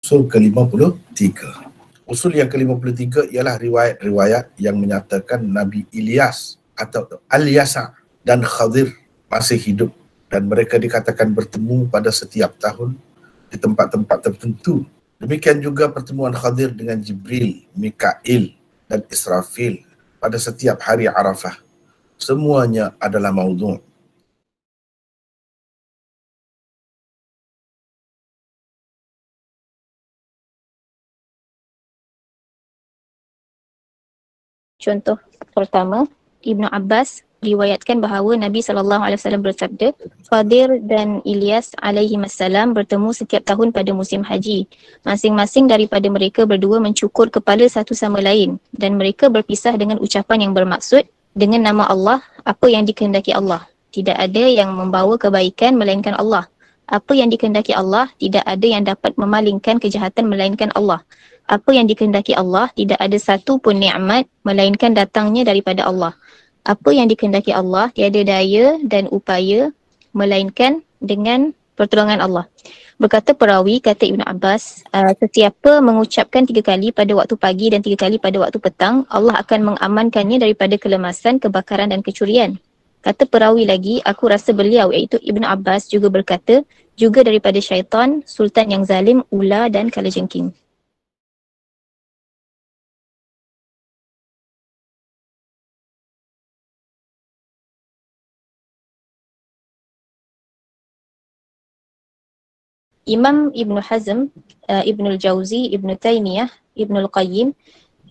Usul ke-53. Usul yang ke-53 ialah riwayat-riwayat yang menyatakan Nabi Ilyas atau Al-Yasa dan Khadir masih hidup dan mereka dikatakan bertemu pada setiap tahun di tempat-tempat tertentu. Demikian juga pertemuan Khadir dengan Jibril, Mikail dan Israfil pada setiap hari Arafah. Semuanya adalah maudhu'. Contoh pertama, Ibnu Abbas riwayatkan bahawa Nabi SAW bersabda, Khadir dan Ilyas alaihimassalam bertemu setiap tahun pada musim haji. Masing-masing daripada mereka berdua mencukur kepala satu sama lain dan mereka berpisah dengan ucapan yang bermaksud dengan nama Allah, apa yang dikehendaki Allah. Tidak ada yang membawa kebaikan melainkan Allah. Apa yang dikehendaki Allah, tidak ada yang dapat memalingkan kejahatan melainkan Allah. Apa yang dikehendaki Allah, tidak ada satu pun nikmat melainkan datangnya daripada Allah. Apa yang dikehendaki Allah, tiada daya dan upaya melainkan dengan pertolongan Allah. Berkata perawi, kata Ibn Abbas, sesiapa mengucapkan 3 kali pada waktu pagi dan 3 kali pada waktu petang, Allah akan mengamankannya daripada kelemasan, kebakaran dan kecurian. Kata perawi lagi, aku rasa beliau iaitu Ibn Abbas juga berkata, juga daripada syaitan, sultan yang zalim, ula dan kalajengking. Imam Ibn Hazm, Ibnul Jauzi, Ibn Taymiyah, Ibnul Qayyim,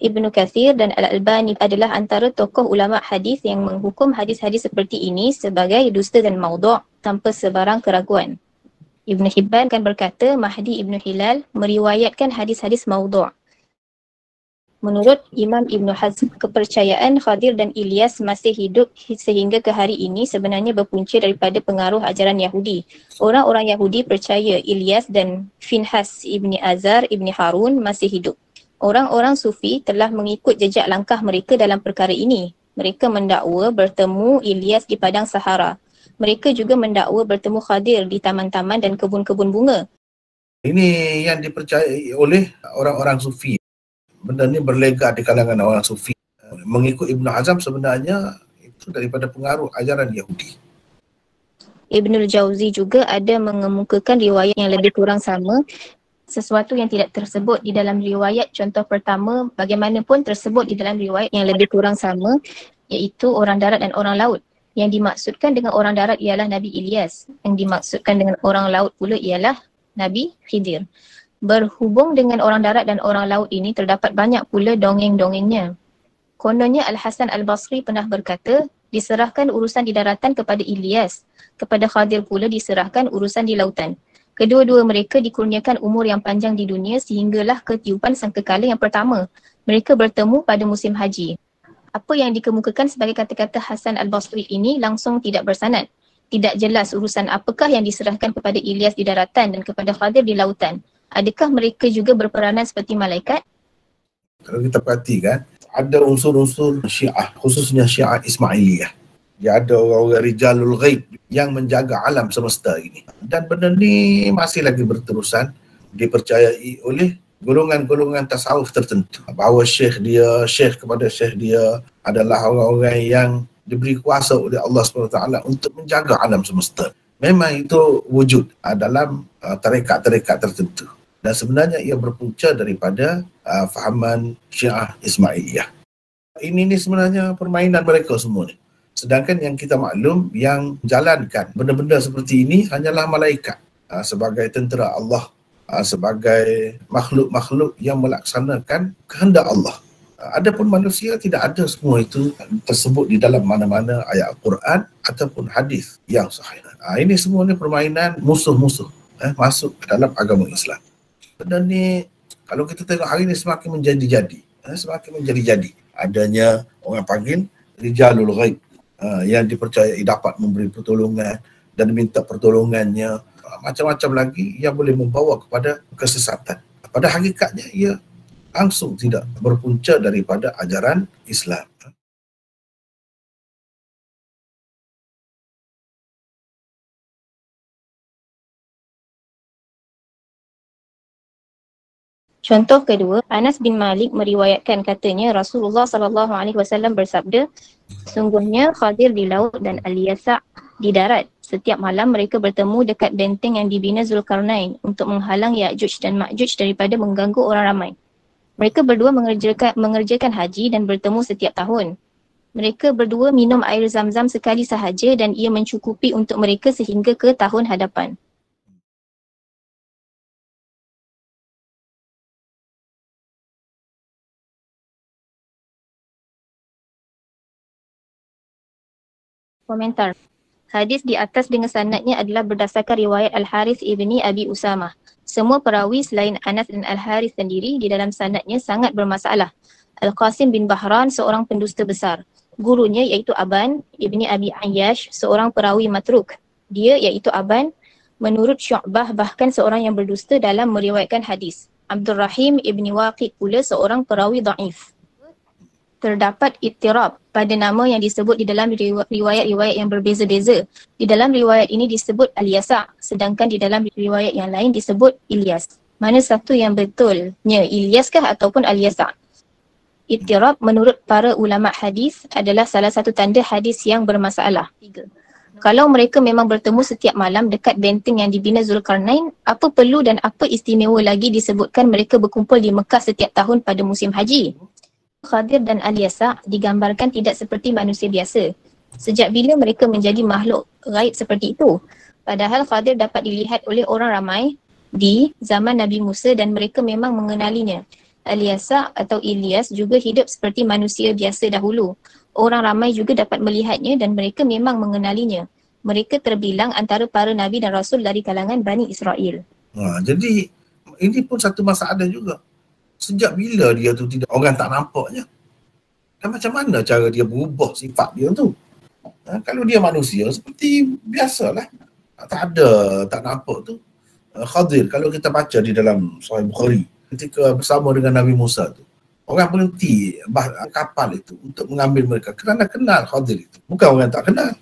Ibn Kathir dan Al-Albani adalah antara tokoh ulama hadis yang menghukum hadis-hadis seperti ini sebagai dusta dan maudhu' tanpa sebarang keraguan. Ibn Hibban kan berkata, Mahdi Ibn Hilal meriwayatkan hadis-hadis maudhu'. Menurut Imam Ibn Hazm, kepercayaan Khadir dan Ilyas masih hidup sehingga ke hari ini sebenarnya berpunca daripada pengaruh ajaran Yahudi. Orang-orang Yahudi percaya Ilyas dan Finhas Ibn Azar Ibn Harun masih hidup. Orang-orang Sufi telah mengikut jejak langkah mereka dalam perkara ini. Mereka mendakwa bertemu Ilyas di padang Sahara. Mereka juga mendakwa bertemu Khadir di taman-taman dan kebun-kebun bunga. Ini yang dipercayai oleh orang-orang Sufi. Benda ni berlega di kalangan orang Sufi. Mengikut Ibn Hazm sebenarnya itu daripada pengaruh ajaran Yahudi. Ibnul Jauzi juga ada mengemukakan riwayat yang lebih kurang sama, sesuatu yang tidak tersebut di dalam riwayat contoh pertama bagaimanapun tersebut di dalam riwayat yang lebih kurang sama, iaitu orang darat dan orang laut. Yang dimaksudkan dengan orang darat ialah Nabi Ilyas. Yang dimaksudkan dengan orang laut pula ialah Nabi Khidir. Berhubung dengan orang darat dan orang laut ini terdapat banyak pula dongeng-dongengnya. Kononnya Al-Hasan Al-Basri pernah berkata, diserahkan urusan di daratan kepada Ilyas, kepada Khadir pula diserahkan urusan di lautan. Kedua-dua mereka dikurniakan umur yang panjang di dunia sehinggalah ketiupan sangkakala yang pertama. Mereka bertemu pada musim haji. Apa yang dikemukakan sebagai kata-kata Hasan Al-Basri ini langsung tidak bersanad. Tidak jelas urusan apakah yang diserahkan kepada Ilyas di daratan dan kepada Khadir di lautan. Adakah mereka juga berperanan seperti malaikat? Kalau kita perhatikan, ada unsur-unsur Syiah, khususnya Syiah Ismailiyah. Dia ada orang-orang rijalul ghaib yang menjaga alam semesta ini. Dan benda ni masih lagi berterusan dipercayai oleh golongan-golongan tasawuf tertentu. Bahawa syekh kepada syekh dia adalah orang-orang yang diberi kuasa oleh Allah SWT untuk menjaga alam semesta. Memang itu wujud dalam tarekat-tarekat tertentu. Dan sebenarnya ia berpunca daripada fahaman Syiah Ismailiyah. Ini sebenarnya permainan mereka semua ni. Sedangkan yang kita maklum, yang jalankan benda-benda seperti ini hanyalah malaikat sebagai tentera Allah, sebagai makhluk-makhluk yang melaksanakan kehendak Allah. Adapun manusia tidak ada semua itu tersebut di dalam mana-mana ayat Al-Quran ataupun hadis yang sahih. Ini semua ni permainan musuh-musuh masuk ke dalam agama Islam. Dan ni kalau kita tengok hari ni semakin menjadi-jadi, semakin menjadi-jadi. Adanya orang panggil rijalul ghaib yang dipercayai dapat memberi pertolongan dan minta pertolongannya, macam-macam lagi yang boleh membawa kepada kesesatan. Pada hakikatnya ia langsung tidak berpunca daripada ajaran Islam. Contoh kedua, Anas bin Malik meriwayatkan katanya Rasulullah SAW bersabda, sungguhnya Khadir di laut dan Al-Yasa' di darat. Setiap malam mereka bertemu dekat benteng yang dibina Zulkarnain untuk menghalang Ya'juj dan Ma'juj daripada mengganggu orang ramai. Mereka berdua mengerjakan haji dan bertemu setiap tahun. Mereka berdua minum air zam-zam sekali sahaja dan ia mencukupi untuk mereka sehingga ke tahun hadapan. Komentar. Hadis di atas dengan sanadnya adalah berdasarkan riwayat Al-Harith ibni Abi Usamah. Semua perawi selain Anas dan Al-Harith sendiri di dalam sanadnya sangat bermasalah. Al-Qasim bin Bahran seorang pendusta besar. Gurunya iaitu Aban ibni Abi Ayyash seorang perawi matruk. Dia iaitu Aban menurut Syu'bah bahkan seorang yang berdusta dalam meriwayatkan hadis. Abdul Rahim ibni Waqid pula seorang perawi dhaif. Terdapat ittirab pada nama yang disebut di dalam riwayat-riwayat yang berbeza-beza. Di dalam riwayat ini disebut Al-Yasa', sedangkan di dalam riwayat yang lain disebut Ilyas. Mana satu yang betulnya, Ilyaskah ataupun Al-Yasa'? Ittirab menurut para ulama hadis adalah salah satu tanda hadis yang bermasalah. 3. Kalau mereka memang bertemu setiap malam dekat benteng yang dibina Zulkarnain, apa perlu dan apa istimewa lagi disebutkan mereka berkumpul di Mekah setiap tahun pada musim haji? Khadir dan Al-Yasa' digambarkan tidak seperti manusia biasa. Sejak bila mereka menjadi makhluk gaib seperti itu? Padahal Khadir dapat dilihat oleh orang ramai di zaman Nabi Musa dan mereka memang mengenalinya. Al-Yasa' atau Ilyas juga hidup seperti manusia biasa dahulu. Orang ramai juga dapat melihatnya dan mereka memang mengenalinya. Mereka terbilang antara para Nabi dan Rasul dari kalangan Bani Israel. Jadi ini pun satu masalah juga. Sejak bila dia tu tidak, orang tak nampaknya? Dan macam mana cara dia berubah sifat dia tu? Kalau dia manusia seperti biasalah. Tak nampak tu. Khadir, kalau kita baca di dalam Sahih Bukhari, ketika bersama dengan Nabi Musa tu, orang berhenti kapal itu untuk mengambil mereka kerana kenal Khadir itu. Bukan orang tak kenal.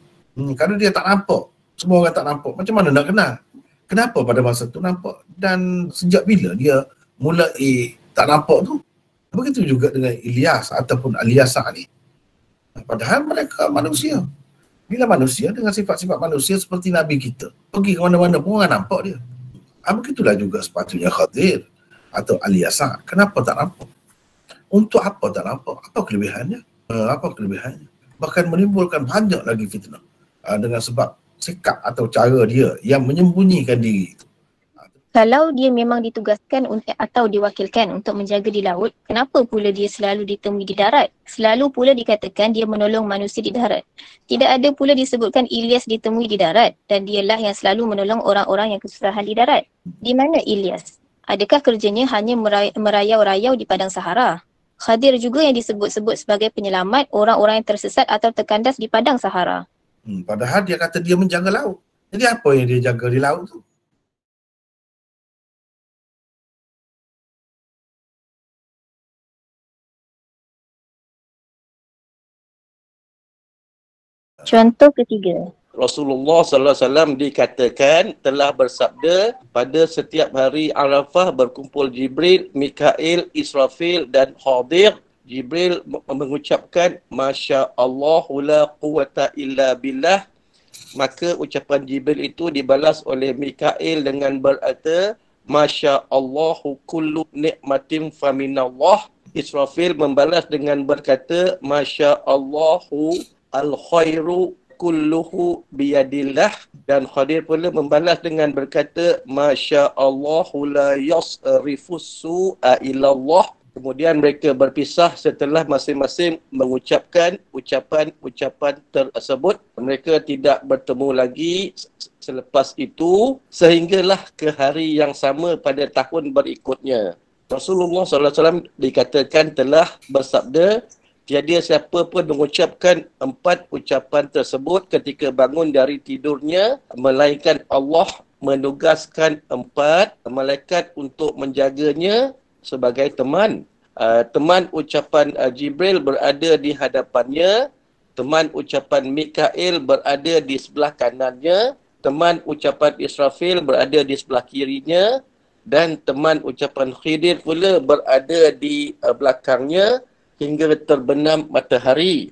Kalau dia tak nampak, semua orang tak nampak, macam mana nak kenal? Kenapa pada masa tu nampak? Dan sejak bila dia mulai tak nampak tu? Begitu juga dengan Ilyas ataupun Al-Yasa' ni. Padahal mereka manusia. Bila manusia dengan sifat-sifat manusia seperti Nabi kita, pergi ke mana-mana pun orang nampak dia. Begitulah juga sepatutnya Khadir atau Al-Yasa'. Kenapa tak nampak? Untuk apa tak nampak? Apa kelebihannya? Bahkan menimbulkan banyak lagi fitnah dengan sebab sikap atau cara dia yang menyembunyikan diri itu. Kalau dia memang ditugaskan atau diwakilkan untuk menjaga di laut, kenapa pula dia selalu ditemui di darat? Selalu pula dikatakan dia menolong manusia di darat. Tidak ada pula disebutkan Ilyas ditemui di darat dan dialah yang selalu menolong orang-orang yang kesusahan di darat. Di mana Ilyas? Adakah kerjanya hanya merayau-rayau di padang Sahara? Khadir juga yang disebut-sebut sebagai penyelamat orang-orang yang tersesat atau terkandas di padang Sahara. Padahal dia kata dia menjaga laut. Jadi apa yang dia jaga di laut tu? Contoh ketiga. Rasulullah SAW dikatakan telah bersabda pada setiap hari Arafah berkumpul Jibril, Mikail, Israfil dan Khadir. Jibril mengucapkan Masya Allah la quwata illa billah. Maka ucapan Jibril itu dibalas oleh Mikail dengan berkata Masya Allahu kullu ni'matin faminallah. Israfil membalas dengan berkata Masya Allahu al-khairu kulluhu biyadillah. Dan Khadir pula membalas dengan berkata Masya Allahu la yasrifus su'a ilallah. Kemudian mereka berpisah setelah masing-masing mengucapkan ucapan-ucapan tersebut. Mereka tidak bertemu lagi selepas itu sehinggalah ke hari yang sama pada tahun berikutnya. Rasulullah SAW dikatakan telah bersabda, tiada siapa pun mengucapkan 4 ucapan tersebut ketika bangun dari tidurnya, melainkan Allah menugaskan 4 malaikat untuk menjaganya sebagai teman. Teman ucapan Jibril berada di hadapannya, teman ucapan Mikail berada di sebelah kanannya, teman ucapan Israfil berada di sebelah kirinya, dan teman ucapan Khidir pula berada di belakangnya hingga terbenam matahari.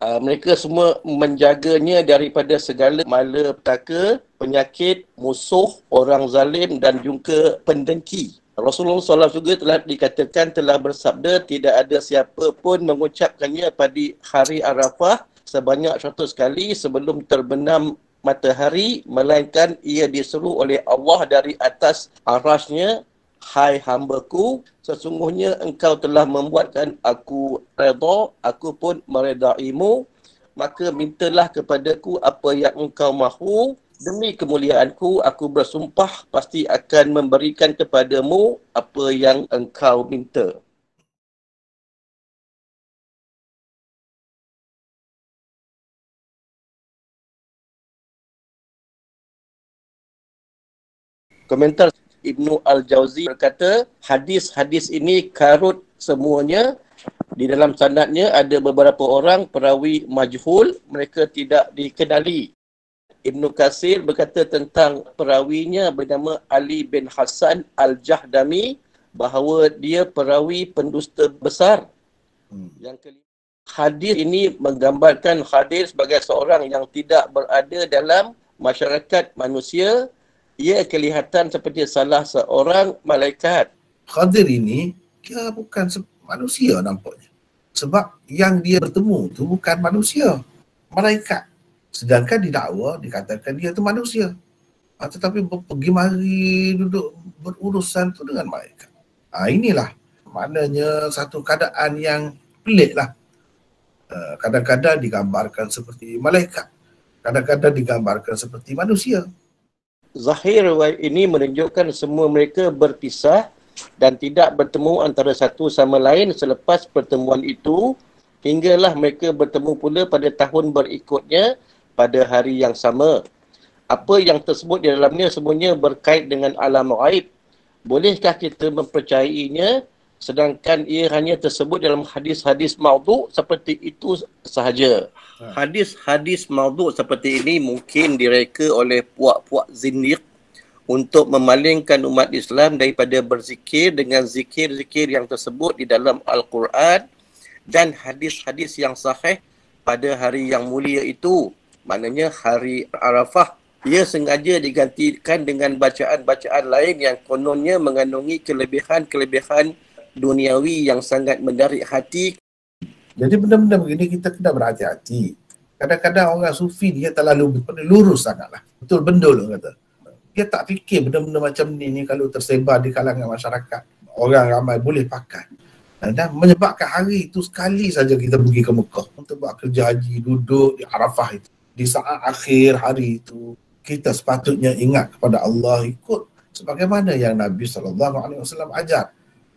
Mereka semua menjaganya daripada segala malapetaka, penyakit, musuh, orang zalim dan juga pendengki. Rasulullah SAW juga telah dikatakan telah bersabda, tidak ada siapa pun mengucapkannya pada hari Arafah sebanyak 100 kali sebelum terbenam matahari, melainkan ia diseru oleh Allah dari atas arasnya, hai hambaku, sesungguhnya engkau telah membuatkan aku redha, aku pun meredaimu, maka mintalah kepadaku apa yang engkau mahu. Demi kemuliaanku, aku bersumpah pasti akan memberikan kepadamu apa yang engkau minta. Komentar Ibnu Al-Jauzi berkata, hadis-hadis ini karut semuanya. Di dalam sanadnya ada beberapa orang perawi majhul, mereka tidak dikenali. Ibnu Katsir berkata tentang perawinya bernama Ali bin Hasan Al-Jahdami bahawa dia perawi pendusta besar. Yang kelima, hadis ini menggambarkan Khadir sebagai seorang yang tidak berada dalam masyarakat manusia. Ia kelihatan seperti salah seorang malaikat. Khadir ini dia bukan manusia nampaknya. Sebab yang dia bertemu tu bukan manusia, malaikat. Sedangkan didakwa dikatakan dia tu manusia. Tetapi pergi mari duduk berurusan tu dengan malaikat. Inilah maknanya satu keadaan yang pelik lah. Kadang-kadang digambarkan seperti malaikat, kadang-kadang digambarkan seperti manusia. Zahir riwayat ini menunjukkan semua mereka berpisah dan tidak bertemu antara satu sama lain selepas pertemuan itu, hinggalah mereka bertemu pula pada tahun berikutnya pada hari yang sama. Apa yang tersebut di dalamnya semuanya berkait dengan alam ghaib. Bolehkah kita mempercayainya sedangkan ia hanya tersebut dalam hadis-hadis maudhu' seperti itu sahaja? Hadis-hadis maudhu' seperti ini mungkin direka oleh puak-puak zindiq untuk memalingkan umat Islam daripada berzikir dengan zikir-zikir yang tersebut di dalam Al-Quran dan hadis-hadis yang sahih pada hari yang mulia itu. Maknanya hari Arafah. Ia sengaja digantikan dengan bacaan-bacaan lain yang kononnya mengandungi kelebihan-kelebihan duniawi yang sangat menarik hati. Jadi benda-benda begini kita kena berhati-hati. Kadang-kadang orang sufi dia terlalu lurus sangatlah. Betul bendul orang kata. Dia tak fikir benda-benda macam ni kalau tersebar di kalangan masyarakat, orang ramai boleh pakai. Dan menyebabkan hari itu sekali saja kita pergi ke Mekah untuk buat kerja haji, duduk di Arafah itu. Di saat akhir hari itu, kita sepatutnya ingat kepada Allah, ikut sebagaimana yang Nabi SAW ajar.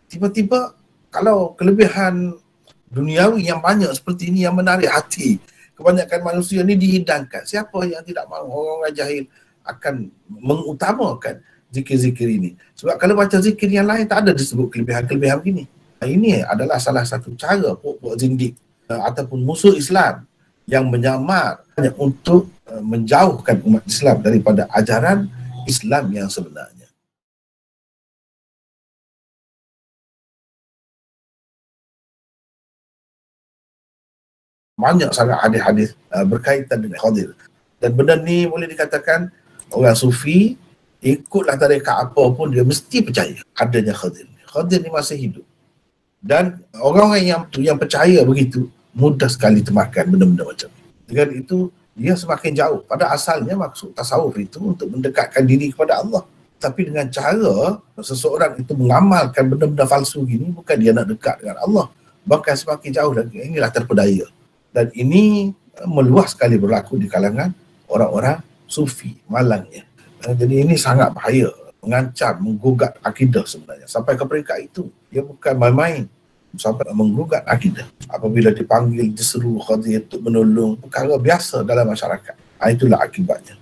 Tiba-tiba kalau kelebihan duniawi yang banyak seperti ini yang menarik hati kebanyakan manusia ni dihidangkan, siapa yang tidak mahu? Orang-orang jahil akan mengutamakan zikir-zikir ini. Sebab kalau baca zikir yang lain tak ada disebut kelebihan-kelebihan begini. Ini adalah salah satu cara puak-puak zindik ataupun musuh Islam yang menyamar untuk menjauhkan umat Islam daripada ajaran Islam yang sebenarnya. Banyak sangat hadis-hadis berkaitan dengan Khadir. Dan benda ni boleh dikatakan orang sufi ikutlah tarekat apa pun dia mesti percaya adanya Khadir. Khadir ni masih hidup. Dan orang-orang yang percaya begitu mudah sekali termakan benda-benda macam ni. Dengan itu dia semakin jauh. Pada asalnya maksud tasawuf itu untuk mendekatkan diri kepada Allah. Tapi dengan cara seseorang itu mengamalkan benda-benda palsu gini, bukan dia nak dekat dengan Allah, bahkan semakin jauh lagi. Inilah terpedaya. Dan ini meluas sekali berlaku di kalangan orang-orang sufi malangnya. Jadi ini sangat bahaya, mengancam, menggugat akidah sebenarnya. Sampai ke peringkat itu, dia bukan main-main. Sampai menggugat akidah. Apabila dipanggil, diseru Khadir untuk menolong, perkara biasa dalam masyarakat. Itulah akibatnya.